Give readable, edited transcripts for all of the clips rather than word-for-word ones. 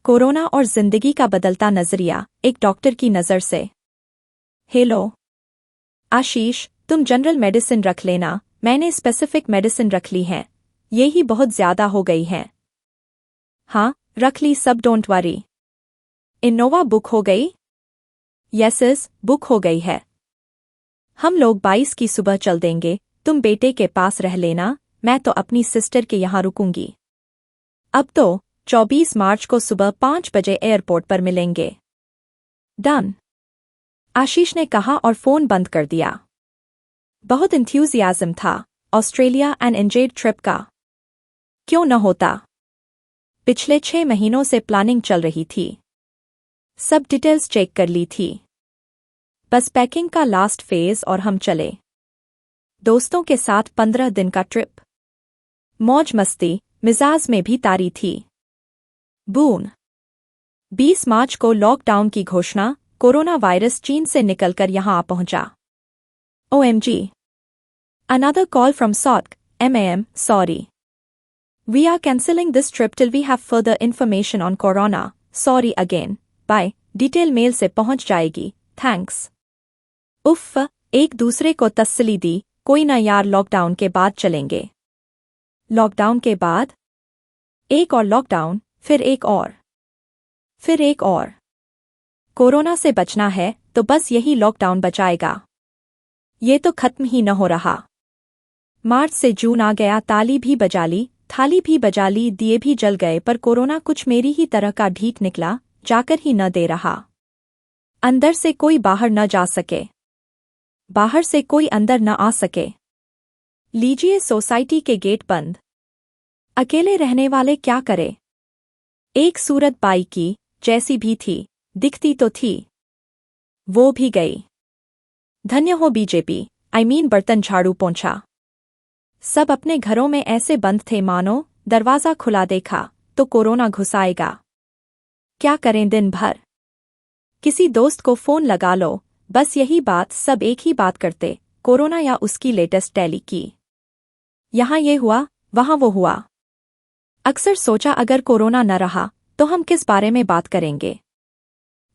Corona और जिंदगी का बदलता नजरिया एक डॉक्टर की नज़र से। हेलो आशीष, तुम जनरल मेडिसिन रख लेना, मैंने स्पेसिफिक मेडिसिन रख ली है। ये ही बहुत ज्यादा हो गई हैं। हाँ, रख ली सब, डोंट वरी। इनोवा बुक हो गई? यस, बुक हो गई है। हम लोग 22 की सुबह चल देंगे, तुम बेटे के पास रह लेना, मैं तो अपनी सिस्टर के यहाँ रुकूंगी। अब तो 24 मार्च को सुबह 5 बजे एयरपोर्ट पर मिलेंगे। डन, आशीष ने कहा और फोन बंद कर दिया। बहुत इंथ्यूजियाज्म था ऑस्ट्रेलिया एंड एंजेड ट्रिप का। क्यों न होता। पिछले 6 महीनों से प्लानिंग चल रही थी, सब डिटेल्स चेक कर ली थी। बस पैकिंग का लास्ट फेज और हम चले। दोस्तों के साथ 15 दिन का ट्रिप, मौज मस्ती मिजाज में भी तारी थी। बून 20 मार्च को लॉकडाउन की घोषणा, कोरोना वायरस चीन से निकलकर यहां आ पहुंचा। OMG, another call from SOTC, MAM, sorry. We are cancelling this trip till we have further information on corona, sorry again, bye, detail mail से पहुंच जाएगी, थैंक्स। उफ़, एक दूसरे को तसल्ली दी, कोई ना यार, लॉकडाउन के बाद चलेंगे। लॉकडाउन के बाद एक और लॉकडाउन, फिर एक और, फिर एक और। कोरोना से बचना है तो बस यही लॉकडाउन बचाएगा। ये तो खत्म ही न हो रहा। मार्च से जून आ गया, ताली भी बजा ली, थाली भी बजा ली, दिए भी जल गए, पर कोरोना कुछ मेरी ही तरह का ढीठ निकला, जाकर ही न दे रहा। अंदर से कोई बाहर न जा सके, बाहर से कोई अंदर न आ सके। लीजिए सोसाइटी के गेट बंद, अकेले रहने वाले क्या करे। एक सूरत बाई की, जैसी भी थी, दिखती तो थी, वो भी गई। धन्य हो बीजेपी, I mean बर्तन झाड़ू पोंछा। सब अपने घरों में ऐसे बंद थे मानो दरवाजा खुला देखा तो कोरोना घुसाएगा। क्या करें दिन भर। किसी दोस्त को फोन लगा लो, बस यही बात, सब एक ही बात करते, कोरोना या उसकी लेटेस्ट टैली की। यहाँ ये हुआ, वहाँ वो हुआ। अक्सर सोचा अगर कोरोना न रहा तो हम किस बारे में बात करेंगे।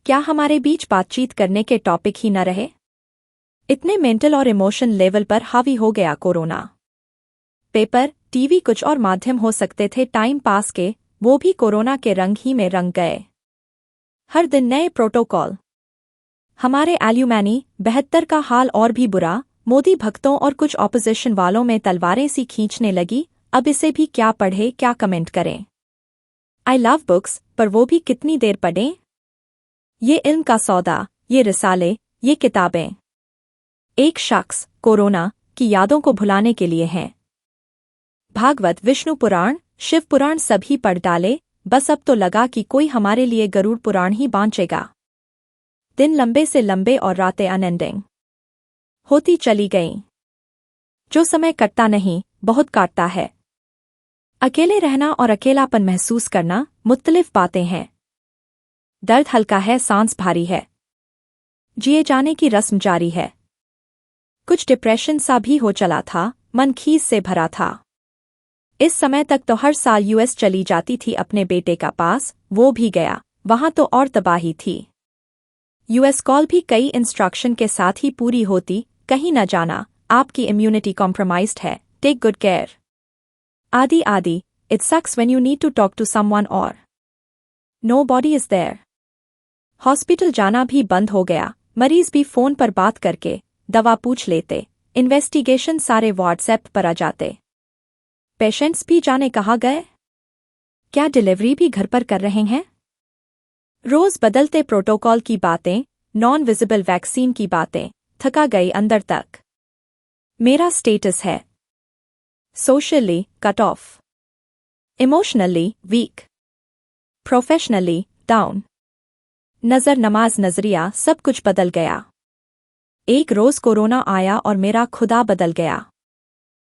क्या हमारे बीच बातचीत करने के टॉपिक ही न रहे। इतने मेंटल और इमोशन लेवल पर हावी हो गया कोरोना। पेपर, टीवी कुछ और माध्यम हो सकते थे टाइम पास के, वो भी कोरोना के रंग ही में रंग गए। हर दिन नए प्रोटोकॉल। हमारे एल्यूमैनी 72 का हाल और भी बुरा, मोदी भक्तों और कुछ ऑपोजिशन वालों में तलवारें सी खींचने लगी, अब इसे भी क्या पढ़े, क्या कमेंट करें। आई लव बुक्स, पर वो भी कितनी देर पढ़ें। ये इल्म का सौदा, ये रिसाले, ये किताबें। एक शख्स कोरोना की यादों को भुलाने के लिए हैं। भागवत, विष्णु पुराण, शिव पुराण सभी पढ़ डाले, बस अब तो लगा कि कोई हमारे लिए गरुड़ पुराण ही बांचेगा। दिन लंबे से लंबे और रातें अनएंडिंग होती चली गईं। जो समय कटता नहीं, बहुत काटता है। अकेले रहना और अकेलापन महसूस करना मुख्तलिफ बातें हैं। दर्द हल्का है, सांस भारी है, जिए जाने की रस्म जारी है। कुछ डिप्रेशन सा भी हो चला था, मन खीस से भरा था। इस समय तक तो हर साल US चली जाती थी अपने बेटे का पास, वो भी गया, वहां तो और तबाही थी। US कॉल भी कई इंस्ट्रक्शन के साथ ही पूरी होती, कहीं न जाना, आपकी इम्यूनिटी कॉम्प्रोमाइज्ड है, take good care. Adi, it sucks when you need to talk to someone और नोबॉडी इज देयर। हॉस्पिटल जाना भी बंद हो गया, मरीज भी फोन पर बात करके दवा पूछ लेते, इन्वेस्टिगेशन सारे व्हाट्सएप पर आ जाते। पेशेंट्स भी जाने कहाँ गए। क्या डिलीवरी भी घर पर कर रहे हैं। रोज बदलते प्रोटोकॉल की बातें, नॉन विजिबल वैक्सीन की बातें, थका गई अंदर तक। मेरा स्टेटस है socially cut off, emotionally weak, professionally down. नजर नमाज नजरिया सब कुछ बदल गया। एक रोज कोरोना आया और मेरा खुदा बदल गया।